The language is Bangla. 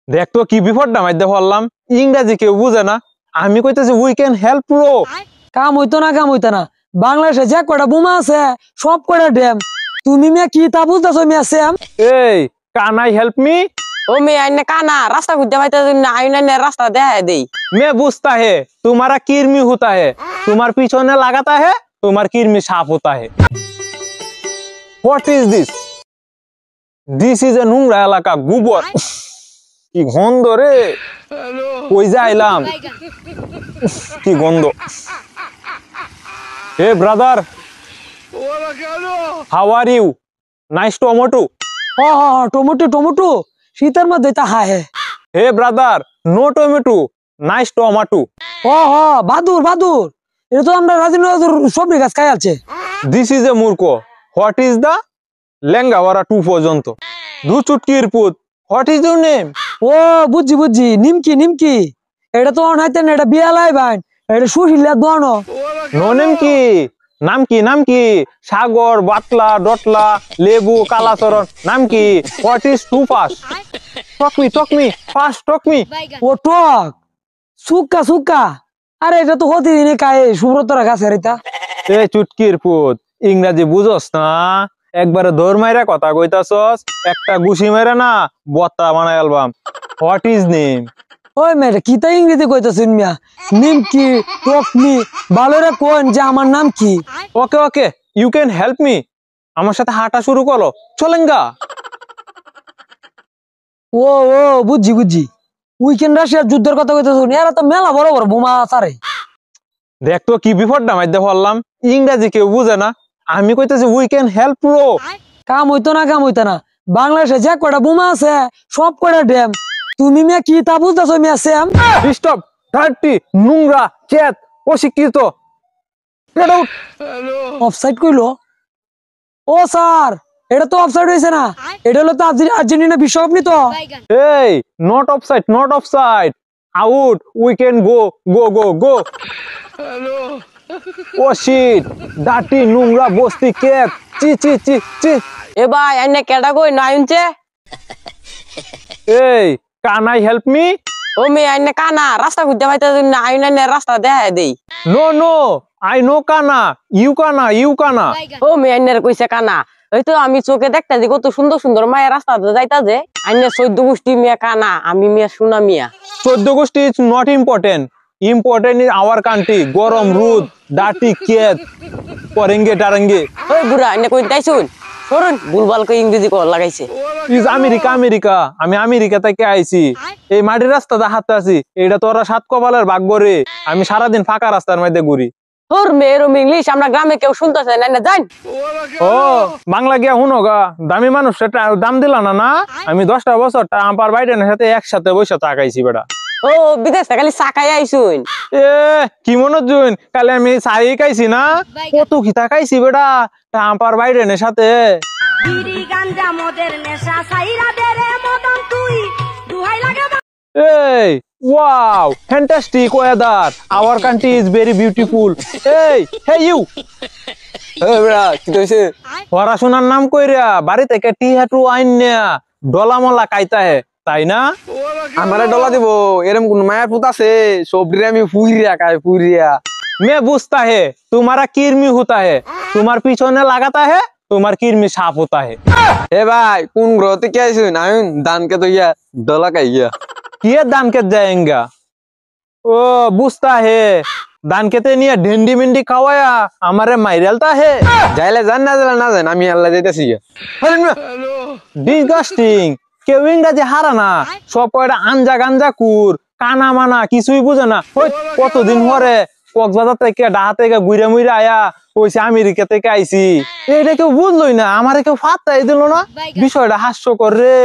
দেখ তো কি বিপদটা মাইধ্যে পড়লাম। ইংরেজি কেউ বুঝে না, আমি কইতেছি উই ক্যান হেল্প ব্রো। কাম হইতো না বাংলাদেশে যে কয়টা বোমা আছে সব কয়টা ড্যাম। তুমি মিয়া কি তা বুঝতেছো মিয়া স্যাম? এই কান আই হেল্প মি? ও মে আইনে কানা রাস্তা খুঁজতে পাইতে না আইনে রাস্তা দেখায় দেই। मैं बुझता है तुम्हारा किरमी होता है, तुम्हार पीछे लगाता है, तुम्हार किरमी साफ होता है। What is this? This is a নোংরা এলাকা, গোবর। কি গন্ধ রে, কই যাইলাম, কি গন্ধ। Hey brother, how are you? Nice tomato. Tomato শীতের মধ্যে তা হায়। Hey brother, no tomato, nice tomato. বাদুর এটা তো আমরা রাজীবনগর সবরি গাছ খাই আছে। This is a মূর্খ। What is the লেঙ্গাওয়ারা 2 পর্যন্ত? দু চুটকির পুত। What is your name? ও বুঝছি নিমকি এটা তো অনাইতেন, এটা বিয়ালাই ভাই, এটা সুশীলা দোয়ানো। No name কি? নাম কি? সাগর, বাতলা, ডটলা, লেবু, কালাচরণ। নাম কি? What is too fast? Talk me, fast talk me. ও টক সুক্কা আরে এটা তো প্রতিদিনই খায় সুব্রতরা গাছের এটা। এ চুটকির পুত, ইংরাজি বুঝস না? একবারে দৌড় মাইরা কথা কইতাছস, একটা গুছি মাইরা না বত্তা বানাই অ্যালবাম। What is name? ওই মেয়ে কি তাই ইংরেজি কইতাছেন মিয়া? নিমকি টকমি ভালো রে কোন যে আমার নাম কি? Okay you can help me. আমার সাথে হাঁটা শুরু করো, চলেঙ্গা। ও বুঝছি উইকেন্ড রাশিয়ার যুদ্ধের কথা কইতাছেন, এরা তো মেলা বড় বোমা সারে। দেখ তো কি বিপদটা মাইধ্যে পড়লাম। ইংরেজি কেউ বুঝে না, আমি কইতেছি উই ক্যান হেল্প ব্রো। কাম হইতো না বাংলাদেশে যে কয়টা বোমা আছে সব কয়টা ড্যাম। তুমি মিয়া কি তা বুঝতেছো মিয়া স্যাম? স্টপ, ডার্টি, নোংরা, চেত, অশিক্ষিত। Get out. অফসাইড কইলো? ও স্যার এটা তো অফসাইড হইছে না, এটা হলো তো আর্জেন্টিনা বিশ্বকাপ নি তো। এই not offside, out, we can go. Oh shit, dirty, নোংরা, বস্তি, কেত, চি। এ ভাই আইনে কেডা কই না আইনছে? এই কান আই হেল্প মি? ও মে আইনে কানা রাস্তা খুঁজতে পাইতে না আইনে রাস্তা দেখায় দেই। নো আই নো কানা, ইউ কানা। ও মে আইনের কইছে কানা, ওই তো আমি চোখে দেখতা যে কত সুন্দর মায়ের রাস্তা যাইতা যে আইনে 14 গোষ্ঠী মিয়া কানা, আমি মিয়া সোনা মিয়া। 14 গোষ্ঠী is not important is our country. গরম, রোদ, ডার্টি, কেত, পরেঙ্গে টারেঙ্গে। ওই বুড়া আইনে কই তাইছুন সরুন, ভুলভাল কই ইংরেজি কল লাগাইছে। ইজ আমেরিকা, আমি আমেরিকা থেকে আইছি। এই মাটির রাস্তাটা হাতে আছি, এটা তোরা 7 কপালের ভাগ্য রে। আমি সারাদিন ফাঁকা রাস্তার মধ্যে ঘুরি। তোর মেয়ের ইংলিশ আমরা গ্রামে কেউ শুনতেছে না জান। ও বাংলা গিয়া শুনো গা, দামি মানুষ দাম দিলা না। আমি 10টা বছর আমার বাইডেনের সাথে একসাথে বসে চা খাইছি বেটা। ও বিদেশ থেকে খালি চাকাই আইছুন। এ কি মনে জুন, কালে আমি চাই খাইছি না, কত খিতা খাইছি বেটা আমার বাইডেনের সাথে। Hey, wow, fantastic weather. Our country is very beautiful. Hey you. বেড়া কি হইছে? পড়াশোনার নাম কইরা বাড়ি থেকে টি হাটু আইনা ডলামলা কাইতা হে, তাই না? আমারে ডলা দিব এরকম কোন মায়ের পুত আছে? সবরে আমি পুইরিয়া। मैं बुझता है तुम्हारा किरमी होता है, तुम्हार पीछे लगाता है, तुम्हार किरमी साफ होता है। এ ভাই কোন গ্রহ থেকে আইছুন? আমি দানকে তো ইয়া ডলা কাইয়া। ये दान के जाएंगा? ओ बुझता है दान के ते निया ढेंडी मिंडी खावाया हमारे माइरलता है। যাইলে জান না জান আমি আল্লাহ যাইতাছি। ডিসগাস্টিং, কেউ ইংরাজি হারা না, সব কয়টা আঞ্জা গাঞ্জা কুর, কানা মানা কিছুই বুঝে না। কতদিন পরে কক্সবাজার থেকে ডাহা থেকে ঘুরে মুইরে আয়া কইছে আমেরিকা থেকে আইছি, এটা কেউ বুঝলই না, আমারে কেউ ফাত্তাই দিল না। বিষয়টা হাস্যকর রে।